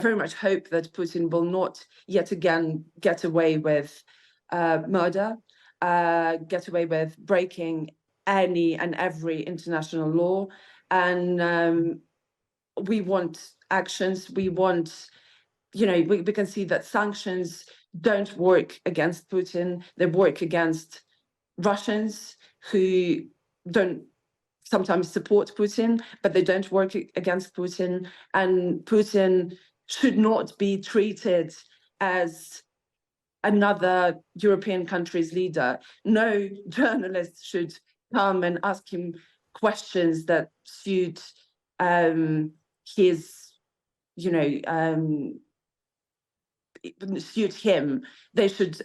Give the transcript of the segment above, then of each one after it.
very much hope that Putin will not yet again get away with murder, get away with breaking any and every international law. And we want actions. We want, we can see that sanctions don't work against Putin. They work against Russians who don't sometimes support Putin, but they don't work against Putin. And Putin should not be treated as another European country's leader. No journalist should come and ask him questions that suit his, suit him. They should,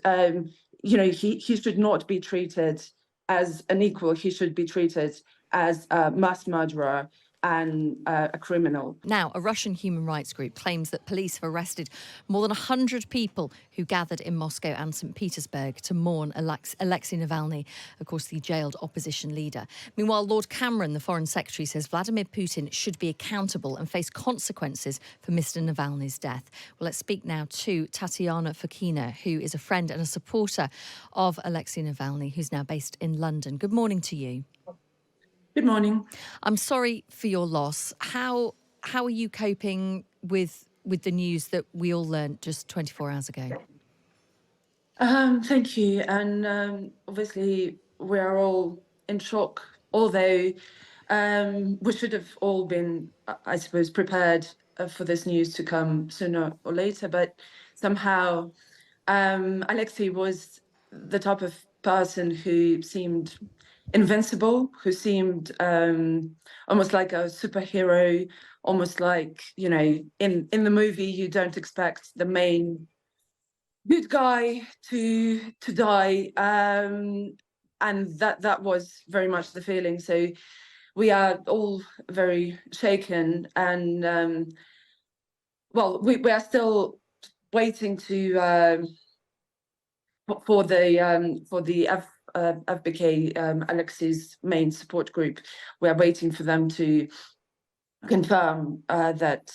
he should not be treated as an equal. He should be treated as a mass murderer and a criminal. Now, a Russian human rights group claims that police have arrested more than 100 people who gathered in Moscow and St. Petersburg to mourn Alexei Navalny, of course, the jailed opposition leader. Meanwhile, Lord Cameron, the Foreign Secretary, says Vladimir Putin should be accountable and face consequences for Mr. Navalny's death. Well, let's speak now to Tatiana Fokina, who is a friend and a supporter of Alexei Navalny, who's now based in London. Good morning to you. Good morning. I'm sorry for your loss. How are you coping with the news that we all learned just 24 hours ago? Thank you. And obviously, we are all in shock, although we should have all been, I suppose, prepared for this news to come sooner or later. But somehow, Alexei was the type of person who seemed invincible, who seemed almost like a superhero, almost like, in the movie, you don't expect the main good guy to die. And that was very much the feeling. So we are all very shaken. And we are still waiting to for the FBK, Alexei's main support group. We are waiting for them to confirm that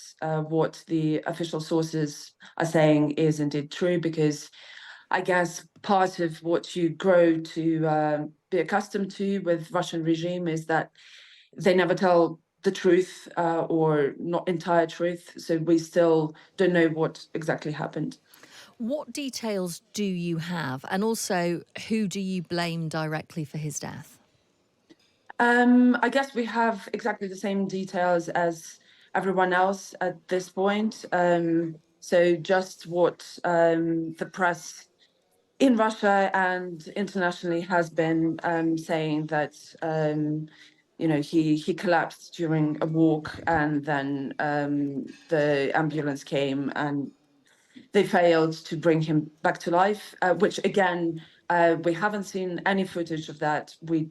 what the official sources are saying is indeed true, because I guess part of what you grow to be accustomed to with Russian regime is that they never tell the truth or not entire truth. So we still don't know what exactly happened. What details do you have? And also, who do you blame directly for his death? I guess we have exactly the same details as everyone else at this point. So just what the press in Russia and internationally has been saying, that he collapsed during a walk, and then the ambulance came and they failed to bring him back to life, which again, we haven't seen any footage of that. We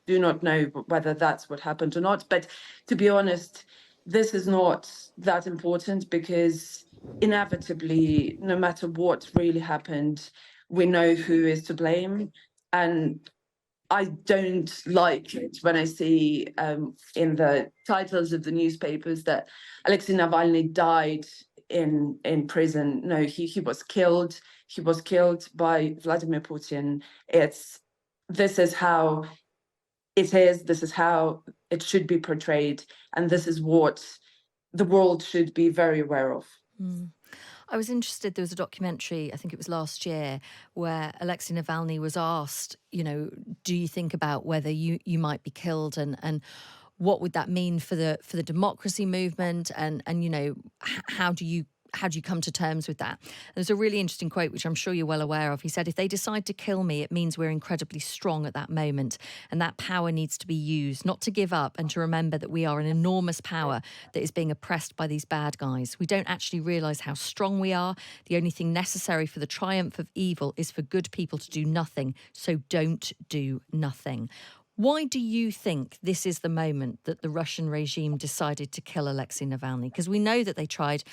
do not know whether that's what happened or not. But to be honest, this is not that important, because inevitably, no matter what really happened, we know who is to blame. And I don't like it when I see in the titles of the newspapers that Alexei Navalny died in prison. No, he was killed. He was killed by Vladimir Putin. This is how it is. This is how it should be portrayed, and this is what the world should be very aware of. I was interested, there was a documentary, I think it was last year, where Alexei Navalny was asked, do you think about whether you might be killed, and what would that mean for the democracy movement, and how do you come to terms with that? There's a really interesting quote, which I'm sure you're well aware of. He said, "If they decide to kill me, it means we're incredibly strong at that moment. And that power needs to be used, not to give up, and to remember that we are an enormous power that is being oppressed by these bad guys. We don't actually realise how strong we are. The only thing necessary for the triumph of evil is for good people to do nothing. So don't do nothing." Why do you think this is the moment that the Russian regime decided to kill Alexei Navalny? Because we know that they tried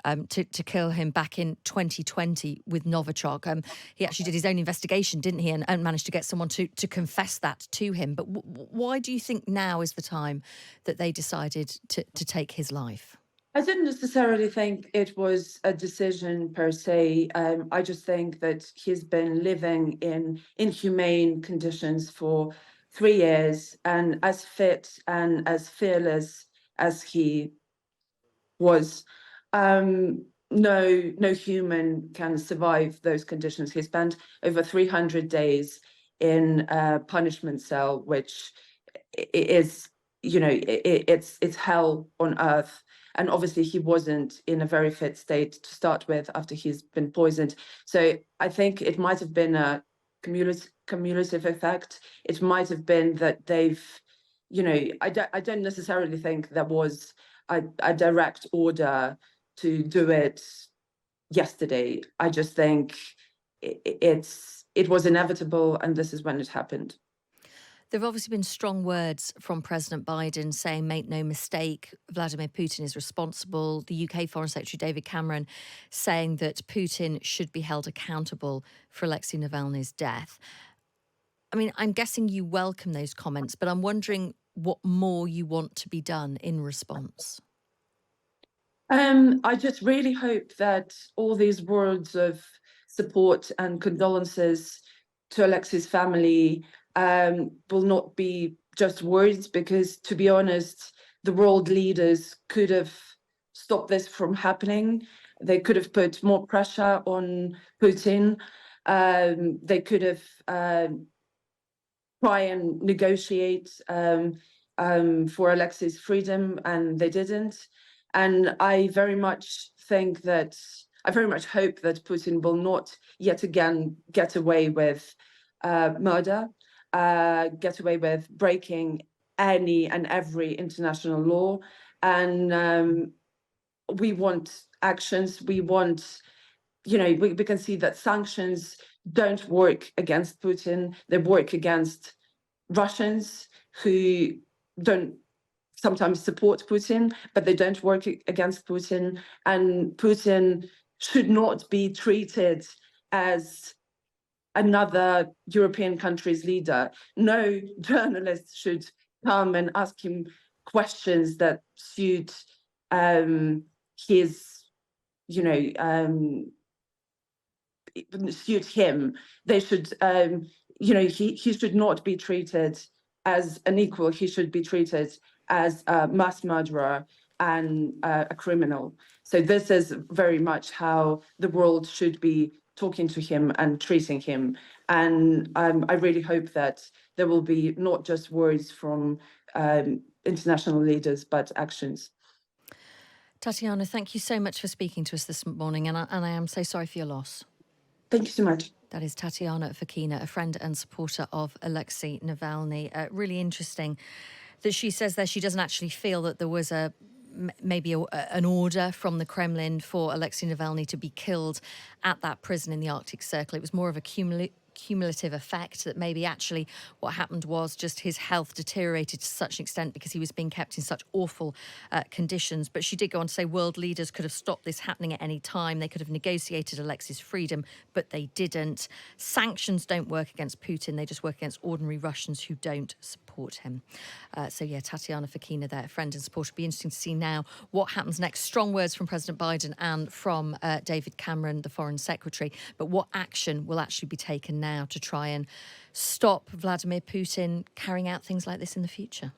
to kill him back in 2020 with Novichok. He actually did his own investigation, didn't he, and managed to get someone to confess that to him. But why do you think now is the time that they decided to take his life? I didn't necessarily think it was a decision per se. I just think that he's been living in inhumane conditions for 3 years, and as fit and as fearless as he was, no human can survive those conditions. He spent over 300 days in a punishment cell, which is, it's hell on earth. And obviously he wasn't in a very fit state to start with after he's been poisoned. So I think it might have been a cumulative effect. It might have been that they've, I don't necessarily think there was a direct order to do it yesterday. I just think it was inevitable, and this is when it happened. There have obviously been strong words from President Biden saying, make no mistake, Vladimir Putin is responsible. The UK Foreign Secretary David Cameron saying that Putin should be held accountable for Alexei Navalny's death. I mean, I'm guessing you welcome those comments, but I'm wondering what more you want to be done in response. I just really hope that all these words of support and condolences to Alexei's family will not be just words, because, to be honest, the world leaders could have stopped this from happening. They could have put more pressure on Putin. They could have try and negotiate for Alexei's freedom, and they didn't. And I very much hope that Putin will not yet again get away with murder, get away with breaking any and every international law. And we want actions. We want, we can see that sanctions don't work against Putin. They work against Russians who don't sometimes support Putin, but they don't work against Putin. And Putin should not be treated as another European country's leader. No journalist should come and ask him questions that suit his, you know, suit him. They should, he should not be treated as an equal. He should be treated as a mass murderer and a criminal. So this is very much how the world should be talking to him and treating him. And I really hope that there will be not just words from international leaders, but actions. Tatiana, thank you so much for speaking to us this morning, and I am so sorry for your loss. Thank you so much. That is Tatiana Fokina, a friend and supporter of Alexei Navalny. Really interesting that she says there she doesn't actually feel that there was maybe an order from the Kremlin for Alexei Navalny to be killed at that prison in the Arctic Circle. It was more of a cumulative effect, that maybe actually what happened was just his health deteriorated to such an extent because he was being kept in such awful conditions. But she did go on to say world leaders could have stopped this happening at any time. They could have negotiated Alexei's freedom, but they didn't. Sanctions don't work against Putin. They just work against ordinary Russians who don't support him. So yeah, Tatiana Fokina there, friend and supporter. It'll be interesting to see now what happens next. Strong words from President Biden and from David Cameron, the Foreign Secretary. But what action will actually be taken now to try and stop Vladimir Putin carrying out things like this in the future?